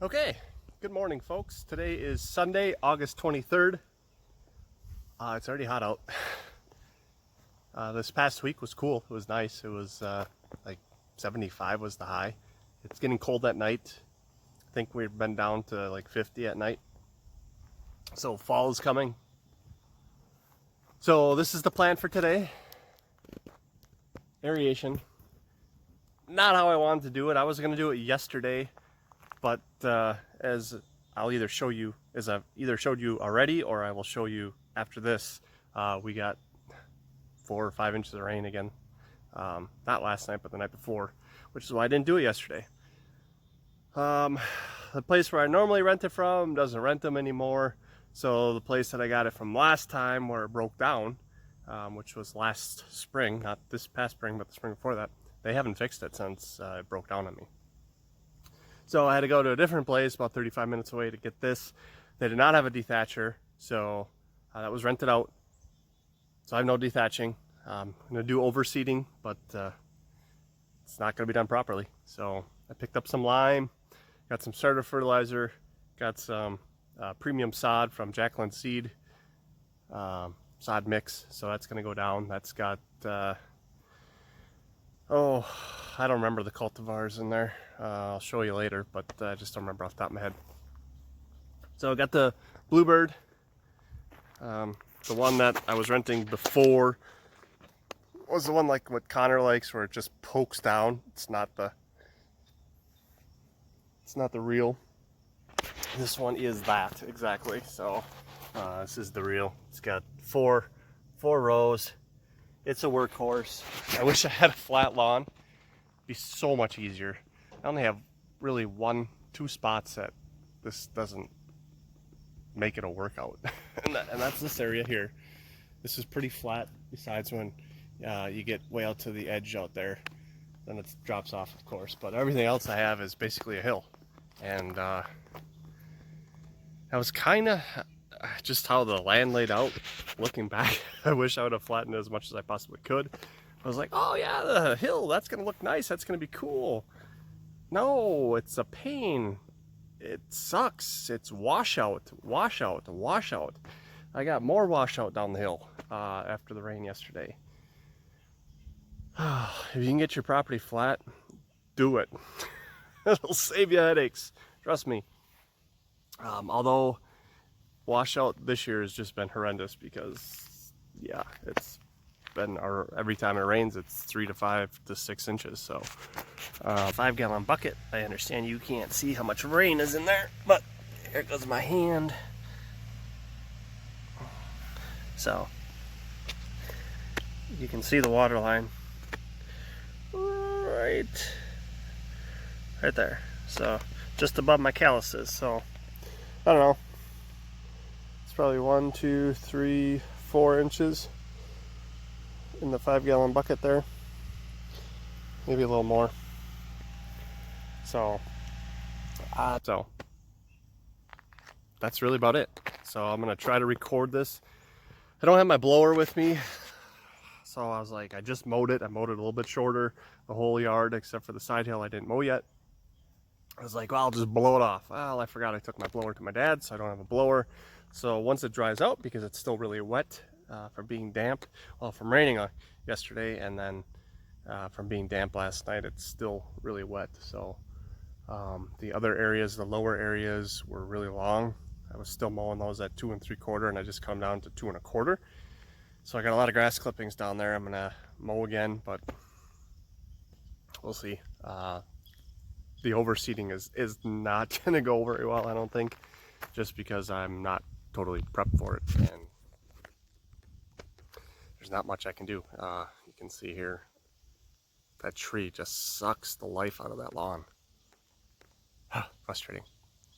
Okay, good morning folks. Today is Sunday, August 23rd. It's already hot out. This past week was cool. It was nice. It was like 75 was the high. It's getting cold at night. I think we've been down to like 50 at night. So fall is coming. So this is the plan for today. Aeration. Not how I wanted to do it. I was going to do it yesterday. But as I'll either show you, as I've either showed you already, or I will show you after this, we got 4 or 5 inches of rain again. Not last night, but the night before, which is why I didn't do it yesterday. The place where I normally rent it from doesn't rent them anymore. So the place that I got it from last time, where it broke down, which was last spring, not this past spring, but the spring before that, they haven't fixed it since it broke down on me. So I had to go to a different place about 35 minutes away to get this. They did not have a dethatcher, so that was rented out. So I have no dethatching. I'm going to do overseeding, but it's not going to be done properly. So I picked up some lime, got some starter fertilizer, got some premium sod from Jacqueline Seed, sod mix. So that's going to go down. That's got, I don't remember the cultivars in there. I'll show you later, but I just don't remember off the top of my head. So I got the Bluebird, the one that I was renting before was the one like what Connor likes, where it just pokes down. It's not the real. This one is that exactly. So this is the real. It's got four rows. It's a workhorse. I wish I had a flat lawn. It'd be so much easier. I only have really 1-2 spots that this doesn't make it a workout. and that's this area here. This is pretty flat, besides when you get way out to the edge out there. Then it drops off, of course. But everything else I have is basically a hill. And that was kind of just how the land laid out. Looking back, I wish I would have flattened it as much as I possibly could. I was like, oh yeah, the hill, that's gonna look nice, that's gonna be cool. No, it's a pain. It sucks. It's washout, washout, washout. I got more washout down the hill after the rain yesterday. If you can get your property flat, do it. It'll save you headaches, trust me. Although washout this year has just been horrendous, because yeah, it's been every time it rains it's 3 to 5 to 6 inches. So 5-gallon bucket. I understand you can't see how much rain is in there, but here goes my hand. So you can see the water line right there, so just above my calluses. So I don't know, it's probably 1, 2, 3, 4 inches in the 5-gallon bucket there, maybe a little more. So that's really about it. So I'm gonna try to record this. I don't have my blower with me, so I was like, I just mowed it. I mowed it a little bit shorter, the whole yard except for the side hill I didn't mow yet. I was like, well, I'll just blow it off. Well, I forgot I took my blower to my dad's, so I don't have a blower. So once it dries out, because it's still really wet from being damp, well, from raining yesterday, and then from being damp last night, it's still really wet. So the other areas, the lower areas, were really long. I was still mowing those at 2 3/4, and I just come down to 2 1/4. So I got a lot of grass clippings down there. I'm gonna mow again, but we'll see. The overseeding is not gonna go very well, I don't think, just because I'm not totally prepped for it, and there's not much I can do. You can see here, that tree just sucks the life out of that lawn. Frustrating.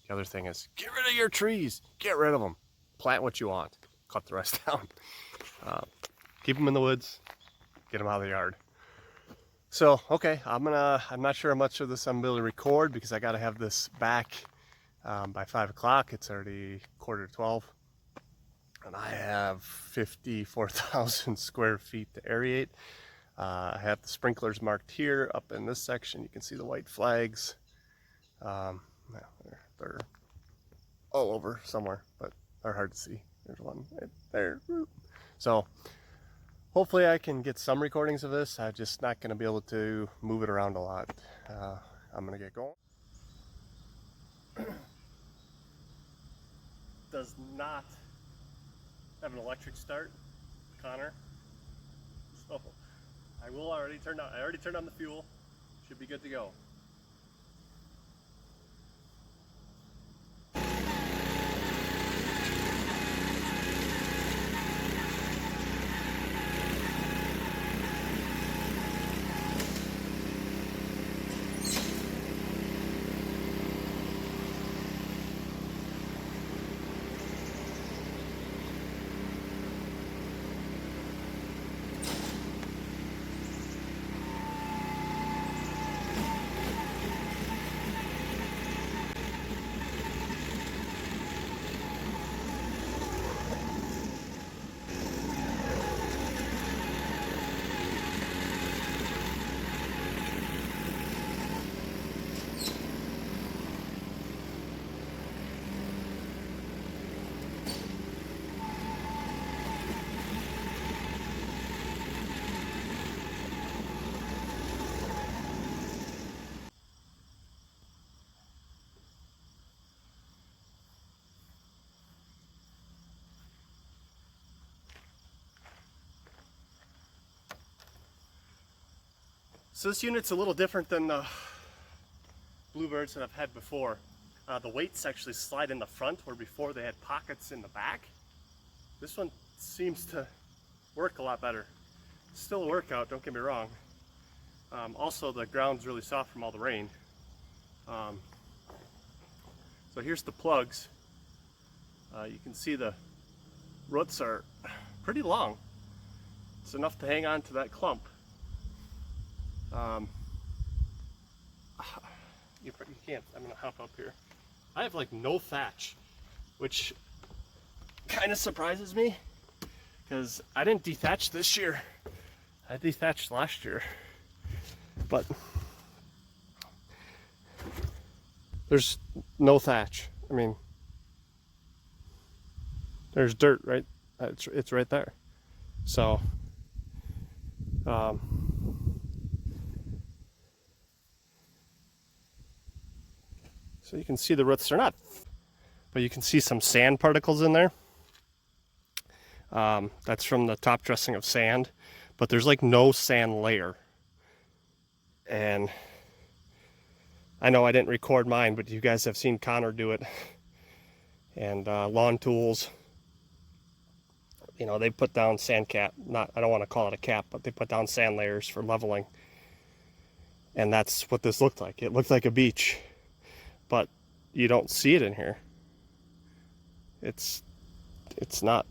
The other thing is, get rid of your trees. Get rid of them. Plant what you want. Cut the rest down. Keep them in the woods. Get them out of the yard. So, okay, I'm not sure how much of this I'm able to record, because I got to have this back by 5 o'clock. It's already 11:45. And I have 54,000 square feet to aerate. I have the sprinklers marked here up in this section. You can see the white flags. Yeah, they're all over somewhere, but they're hard to see. There's one right there. So hopefully I can get some recordings of this. I'm just not going to be able to move it around a lot. I'm going to get going. Does not have an electric start, Connor. So I already turned on the fuel. Should be good to go. So this unit's a little different than the Bluebirds that I've had before. The weights actually slide in the front, where before they had pockets in the back. This one seems to work a lot better. Still a workout, don't get me wrong. Also, the ground's really soft from all the rain. So here's the plugs. You can see the roots are pretty long. It's enough to hang on to that clump. You can't, I'm gonna hop up here. I have like no thatch, which kind of surprises me because I didn't dethatch this year. I dethatched last year, but there's no thatch. I mean, there's dirt right, it's right there. So, so you can see the roots, they're not, but you can see some sand particles in there. That's from the top dressing of sand, but there's like no sand layer. And I know I didn't record mine, but you guys have seen Connor do it. And lawn tools, you know, they put down sand cap, I don't want to call it a cap, but they put down sand layers for leveling. And that's what this looked like. It looked like a beach, but you don't see it in here. It's not,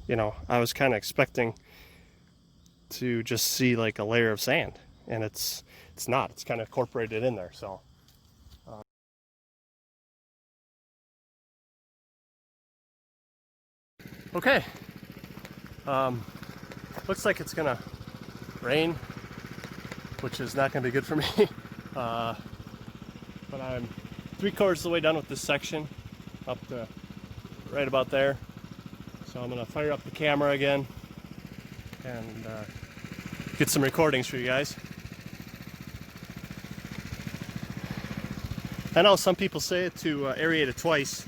you know, I was kind of expecting to just see like a layer of sand, and it's not. It's kind of incorporated in there. So okay, looks like it's gonna rain, which is not gonna be good for me. But I'm 3/4 of the way done with this section, up to right about there. So I'm gonna fire up the camera again and get some recordings for you guys. I know some people say to aerate it twice.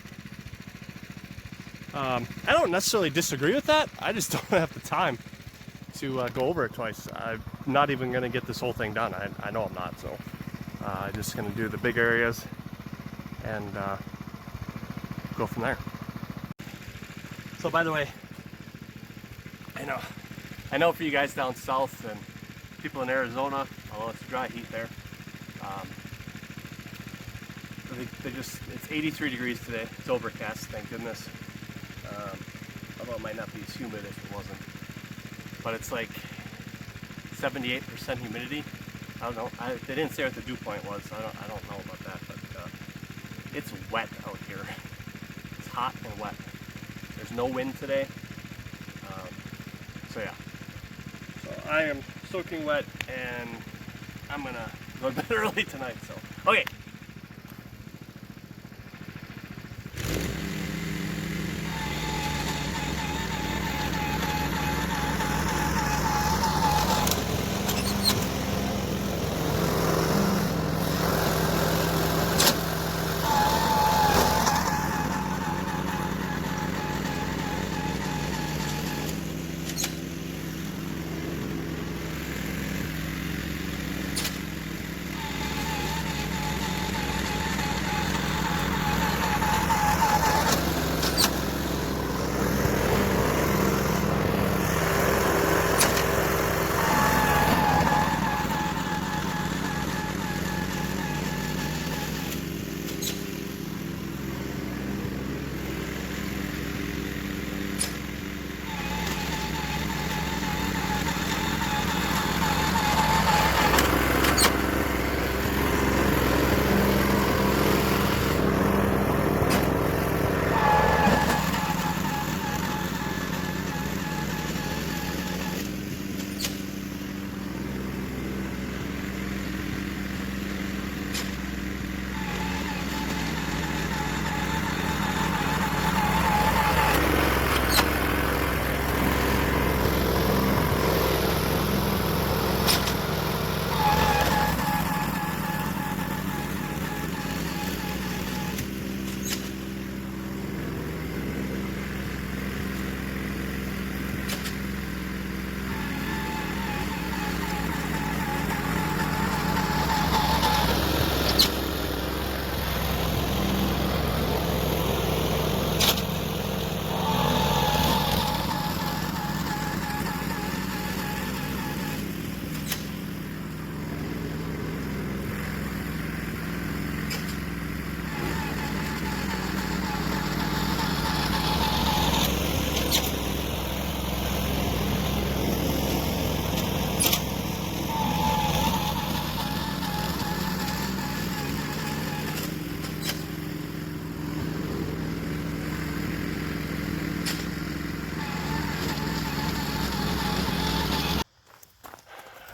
I don't necessarily disagree with that. I just don't have the time to go over it twice. I'm not even going to get this whole thing done. I know I'm not. So I'm just going to do the big areas and go from there. So by the way, I know for you guys down south and people in Arizona, although it's dry heat there, it's 83 degrees today. It's overcast, thank goodness. Although it might not be as humid if it wasn't. But it's like 78% humidity. I don't know. They didn't say what the dew point was. So I don't know about that. But it's wet out here. It's hot and wet. There's no wind today. So yeah. So I am soaking wet, and I'm gonna going to bed early tonight, so. Okay.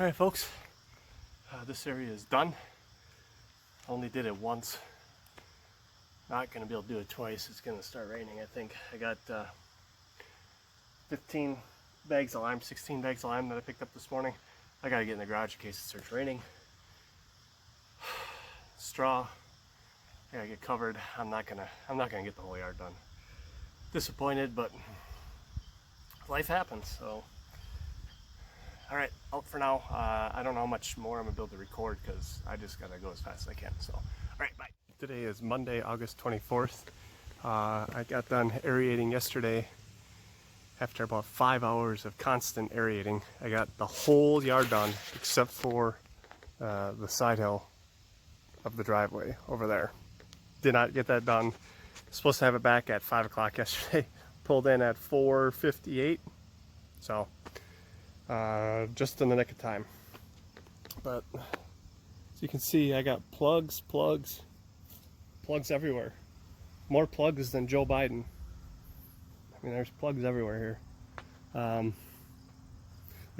All right, folks, this area is done. Only did it once. Not gonna be able to do it twice. It's gonna start raining, I think. I got 15 bags of lime, 16 bags of lime that I picked up this morning. I gotta get in the garage in case it starts raining. Straw, I gotta get covered. I'm not gonna get the whole yard done. Disappointed, but life happens, so. All right, out for now. I don't know how much more I'm gonna be able to record because I just gotta go as fast as I can. So, all right, bye. Today is Monday, August 24th. I got done aerating yesterday. After about 5 hours of constant aerating, I got the whole yard done except for the side hill of the driveway over there. Did not get that done. Supposed to have it back at 5 o'clock yesterday. Pulled in at 4:58. So. Just in the nick of time. But as you can see, I got plugs everywhere. More plugs than Joe Biden. I mean, there's plugs everywhere here. They're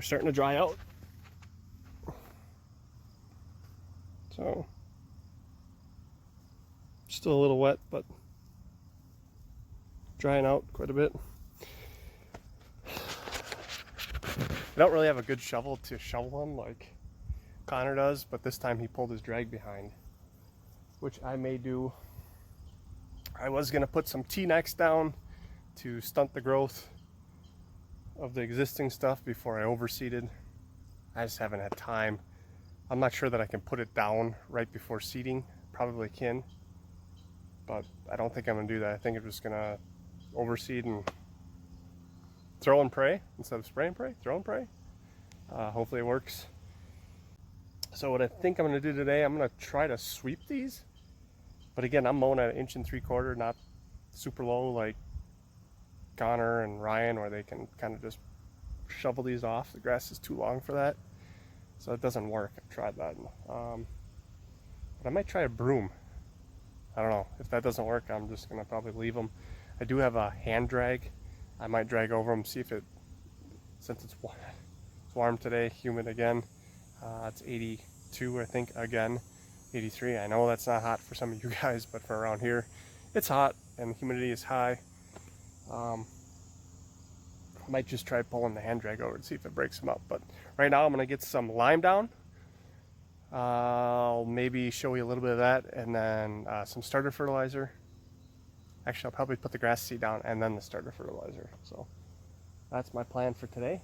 starting to dry out. So, still a little wet, but drying out quite a bit. I don't really have a good shovel to shovel them like Connor does, but this time he pulled his drag behind, which I may do. I was going to put some T-necks down to stunt the growth of the existing stuff before I overseeded. I just haven't had time. I'm not sure that I can put it down right before seeding. Probably can, but I don't think I'm going to do that. I think I'm just going to overseed and throw and pray instead of spray and pray. Throw and pray. Hopefully it works. So what I think I'm going to do today, I'm going to try to sweep these. But again, I'm mowing at 1 3/4 inches, not super low like Connor and Ryan, where they can kind of just shovel these off. The grass is too long for that, so it doesn't work. I've tried that. But I might try a broom. I don't know. If that doesn't work, I'm just going to probably leave them. I do have a hand drag. I might drag over them, see if it, since it's warm today, humid again. It's 80 82, I think, again, 83. I know that's not hot for some of you guys, but for around here, it's hot and the humidity is high. I might just try pulling the hand drag over and see if it breaks them up. But right now I'm gonna get some lime down. I'll maybe show you a little bit of that, and then some starter fertilizer. Actually, I'll probably put the grass seed down and then the starter fertilizer. So that's my plan for today.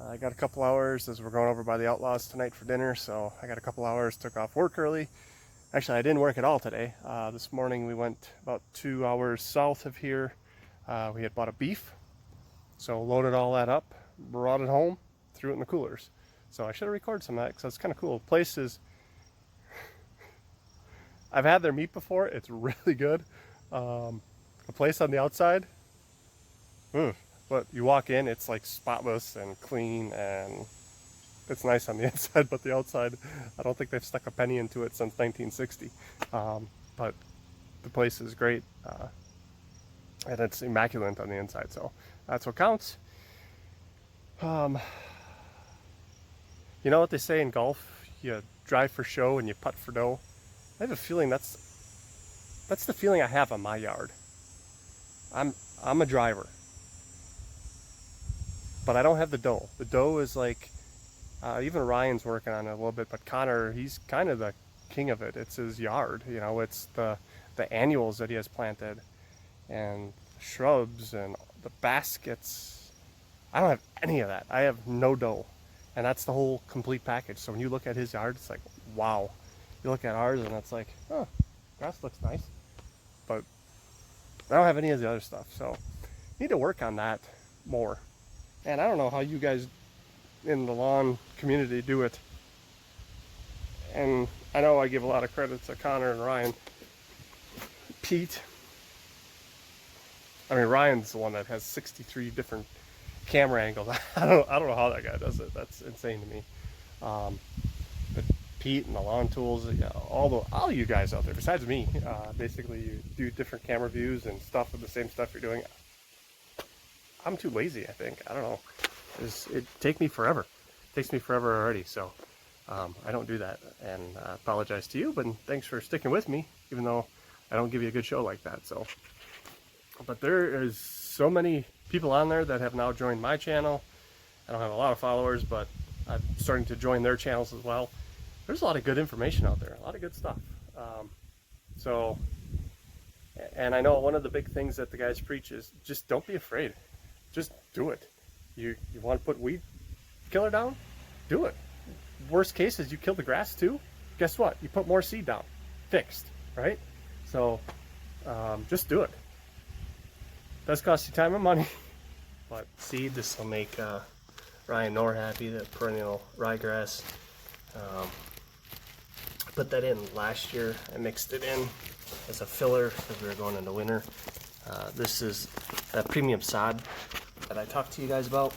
I got a couple hours as we're going over by the Outlaws tonight for dinner, so I got a couple hours, took off work early. Actually, I didn't work at all today. This morning we went about 2 hours south of here. We had bought a beef, so loaded all that up, brought it home, threw it in the coolers. So I should have recorded some of that because that's kind of cool. The place is, I've had their meat before, it's really good. The place on the outside, but you walk in, it's like spotless and clean, and it's nice on the inside, but the outside, I don't think they've stuck a penny into it since 1960. But the place is great, and it's immaculate on the inside, so that's what counts. You know what they say in golf? You drive for show and you putt for dough. I have a feeling that's the feeling I have on my yard. I'm a driver, but I don't have the dough. The dough is like, even Ryan's working on it a little bit, but Connor, he's kind of the king of it. It's his yard, you know, it's the annuals that he has planted and shrubs and the baskets. I don't have any of that. I have no dough, and that's the whole complete package. So when you look at his yard, it's like, wow. You look at ours and it's like, oh, grass looks nice, but I don't have any of the other stuff. So need to work on that more. And I don't know how you guys in the lawn community do it. And I know I give a lot of credit to Connor and Ryan. Pete, I mean, Ryan's the one that has 63 different camera angles. I don't know how that guy does it. That's insane to me. But Pete and the lawn tools, yeah, all you guys out there, besides me, basically you do different camera views and stuff with the same stuff you're doing. I'm too lazy, I think. I don't know. It takes me forever. It takes me forever already, so I don't do that. And I apologize to you, but thanks for sticking with me, even though I don't give you a good show like that. So, but there is so many people on there that have now joined my channel. I don't have a lot of followers, but I'm starting to join their channels as well. There's a lot of good information out there, a lot of good stuff. And I know one of the big things that the guys preach is just don't be afraid. Just do it. You want to put weed killer down? Do it. Worst case is you kill the grass too. Guess what? You put more seed down. Fixed, right? So just do it. Does cost you time and money, but seed, this will make Ryan Knorr happy, the perennial ryegrass. Put that in last year. I mixed it in as a filler because we were going into winter. This is that premium sod that I talked to you guys about.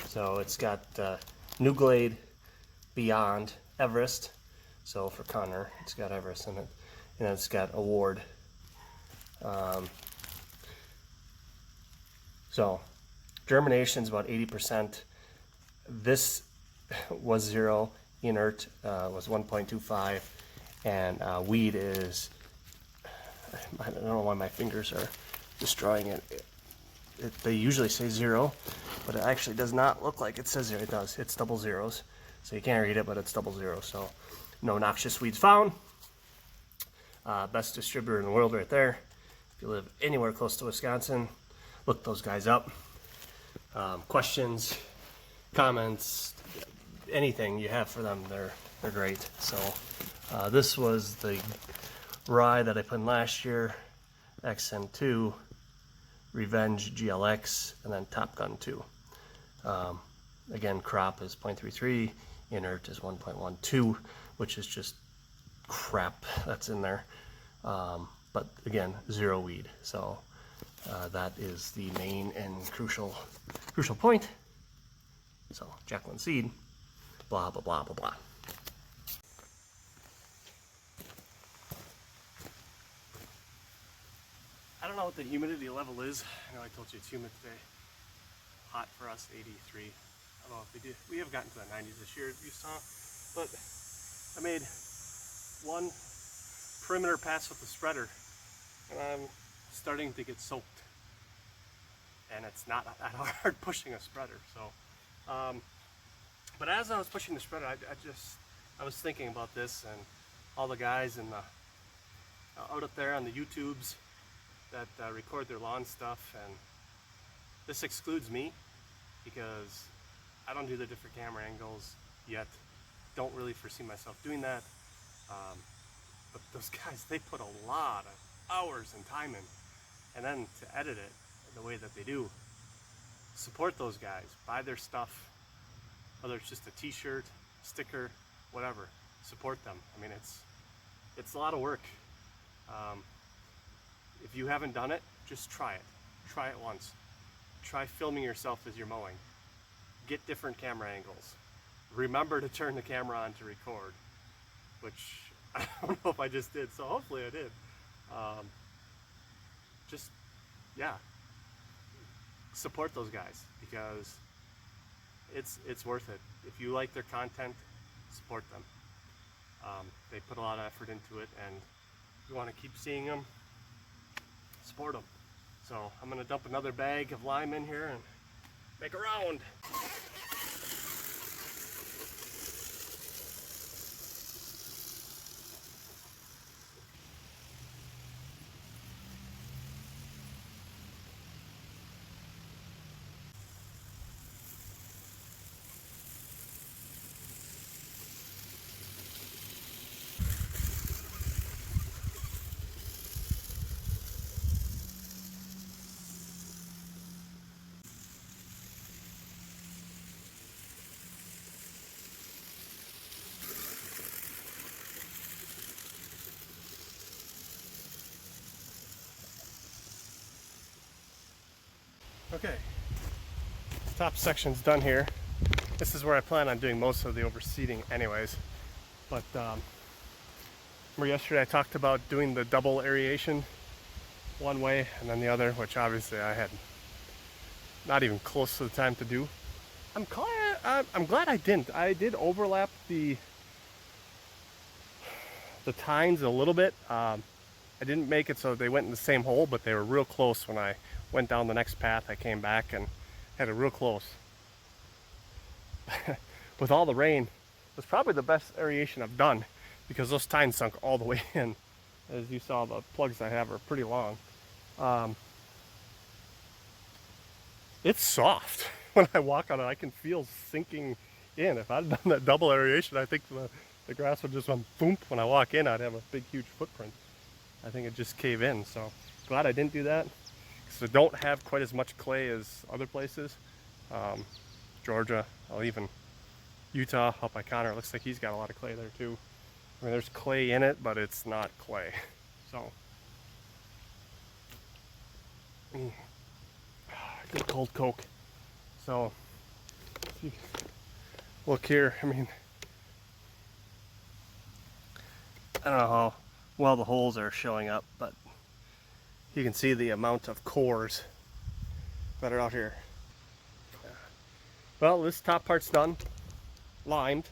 So it's got New Glade, Beyond, Everest. So for Connor, it's got Everest in it, and it's got Award. So germination is about 80%. This was 0. Inert was 1.25, and weed is, I don't know why my fingers are destroying it. They usually say 0, but it actually does not look like it says 0. It does. It's double zeros, so you can't read it, but it's double zero. So no noxious weeds found. Best distributor in the world right there. If you live anywhere close to Wisconsin, look those guys up. Questions, comments, anything you have for them, they're great. So this was the rye that I put in last year, XM2, Revenge GLX, and then Top Gun 2. Again, crop is 0.33, inert is 1.12, which is just crap that's in there. But again, 0 weed. So that is the main and crucial point. So Jacqueline seed, blah blah blah blah blah. I don't know what the humidity level is. I know I told you it's humid today. Hot for us, 83. I don't know if we have gotten to the 90s this year, you saw. But I made one perimeter pass with the spreader, and I'm starting to get soaked. And it's not that hard pushing a spreader. So, but as I was pushing the spreader, I was thinking about this and all the guys in the out up there on the YouTubes that record their lawn stuff, and this excludes me because I don't do the different camera angles yet. Don't really foresee myself doing that. But those guys, they put a lot of hours and time in, and then to edit it the way that they do. Support those guys, buy their stuff, whether it's just a t-shirt, sticker, whatever. Support them. I mean, it's a lot of work. If you haven't done it, just try it. Try it once. Try filming yourself as you're mowing. Get different camera angles. Remember to turn the camera on to record, which I don't know if I just did, so hopefully I did. Yeah, support those guys because it's worth it. If you like their content, support them. They put a lot of effort into it, and if you want to keep seeing them, support them. So I'm going to dump another bag of lime in here and make a round. Okay, this top section's done here. This is where I plan on doing most of the overseeding anyways. But remember yesterday I talked about doing the double aeration one way and then the other, which obviously I had not even close to the time to do. I'm glad I didn't. I did overlap the tines a little bit. I didn't make it so they went in the same hole, but they were real close. When I went down the next path, I came back and had it real close. With all the rain, it was probably the best aeration I've done because those tines sunk all the way in. As you saw, the plugs I have are pretty long. It's soft. When I walk on it, I can feel sinking in. If I'd done that double aeration, I think the grass would just boom. When I walk in, I'd have a big, huge footprint. I think it'd just cave in. So glad I didn't do that. Because I don't have quite as much clay as other places. Georgia, even Utah, up by Connor, it looks like he's got a lot of clay there too. I mean, there's clay in it, but it's not clay. So, good cold Coke. So, if you look here, I mean, I don't know how well the holes are showing up, but you can see the amount of cores that are out here. Well, this top part's done, limed.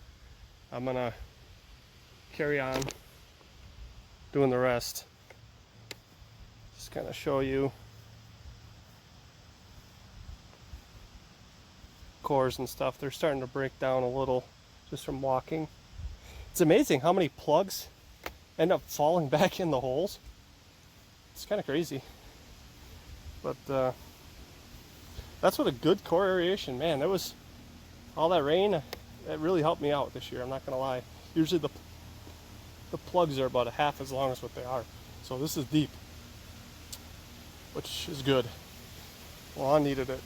I'm gonna carry on doing the rest. Just kind of show you cores and stuff. They're starting to break down a little just from walking. It's amazing how many plugs end up falling back in the holes. It's kind of crazy. But that's what a good core aeration, man. It was all that rain. It really helped me out this year. I'm not gonna lie. Usually the plugs are about a half as long as what they are. So this is deep, which is good. Well, I needed it.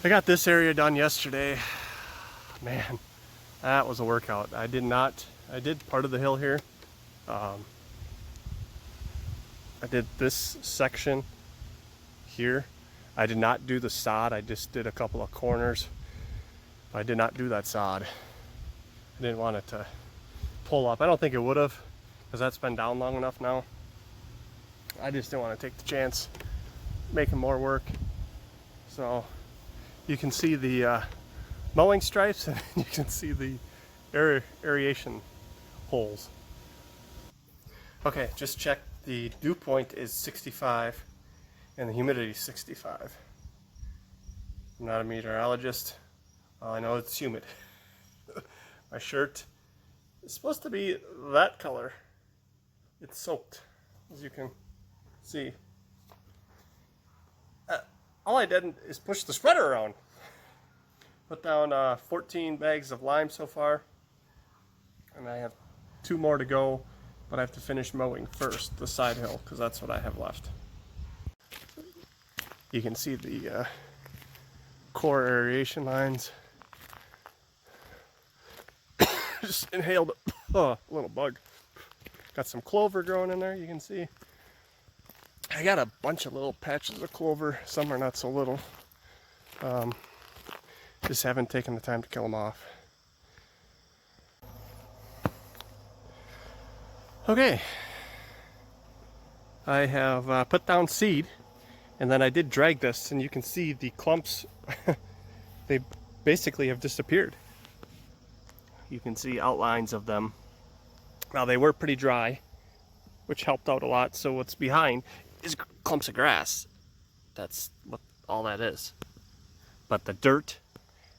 I got this area done yesterday. Man, that was a workout. I did part of the hill here. I did this section here. I did not do the sod. I just did a couple of corners. I did not do that sod. I didn't want it to pull up. I don't think it would have, because that's been down long enough now. I just didn't want to take the chance making more work. So you can see the mowing stripes, and you can see the aeration holes. Okay, just check. The dew point is 65 and the humidity is 65. I'm not a meteorologist. All I know it's humid. My shirt is supposed to be that color. It's soaked, as you can see. All I did is push the spreader around. Put down 14 bags of lime so far, and I have 2 more to go, but I have to finish mowing first, the side hill, because that's what I have left. You can see the core aeration lines. Just inhaled a little bug. Got some clover growing in there, you can see. I got a bunch of little patches of clover. Some are not so little. Just haven't taken the time to kill them off. Okay. I have put down seed, and then I did drag this, and you can see the clumps, they basically have disappeared. You can see outlines of them. Now they were pretty dry, which helped out a lot, so what's behind is clumps of grass. That's what all that is. But the dirt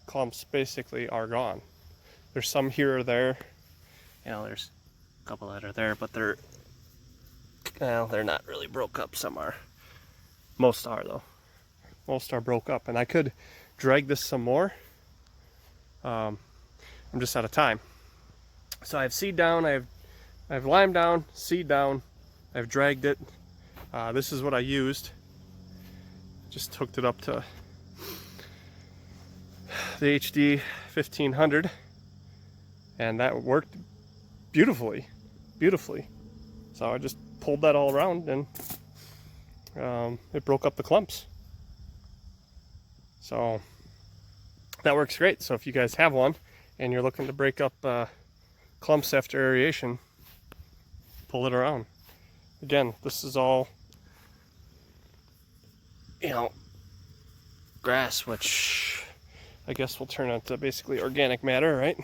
clumps basically are gone. There's some here or there. You know, there's a couple that are there, but they're not really broke up. Some are. Most are though. Most are broke up, and I could drag this some more. I'm just out of time. So I have seed down, I have lime down, seed down, I've dragged it. This is what I used. Just hooked it up to the HD 1500, and that worked beautifully. So I just pulled that all around, and it broke up the clumps. So that works great. So if you guys have one and you're looking to break up clumps after aeration, pull it around. Again, this is all, you know, grass, which I guess will turn into basically organic matter, right?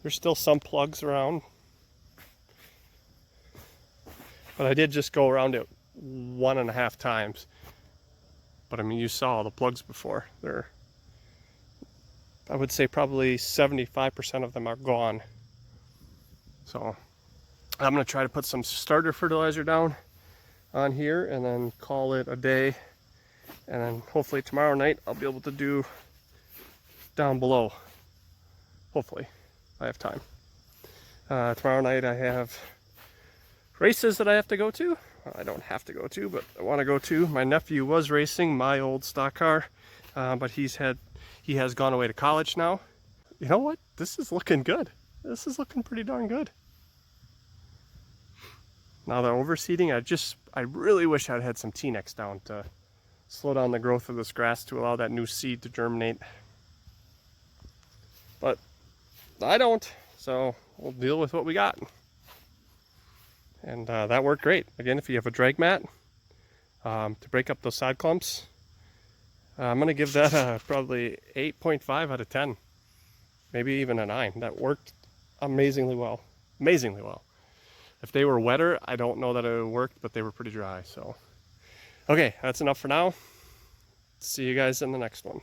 There's still some plugs around, but I did just go around it 1.5 times. But I mean, you saw the plugs before. I would say probably 75% of them are gone. So I'm going to try to put some starter fertilizer down on here and then call it a day. And then hopefully tomorrow night I'll be able to do down below. Hopefully, I have time. Tomorrow night I have races that I have to go to. Well, I don't have to go to, but I want to go to. My nephew was racing my old stock car, but he has gone away to college now. You know what? This is looking good. This is looking pretty darn good. Now the overseeding, I really wish I'd had some T-Nex down to slow down the growth of this grass to allow that new seed to germinate. But I don't, so we'll deal with what we got. And that worked great. Again, if you have a drag mat to break up those side clumps, I'm going to give that probably 8.5 out of 10. Maybe even a 9. That worked amazingly well. Amazingly well. If they were wetter, I don't know that it worked, but they were pretty dry. So, okay, that's enough for now. See you guys in the next one.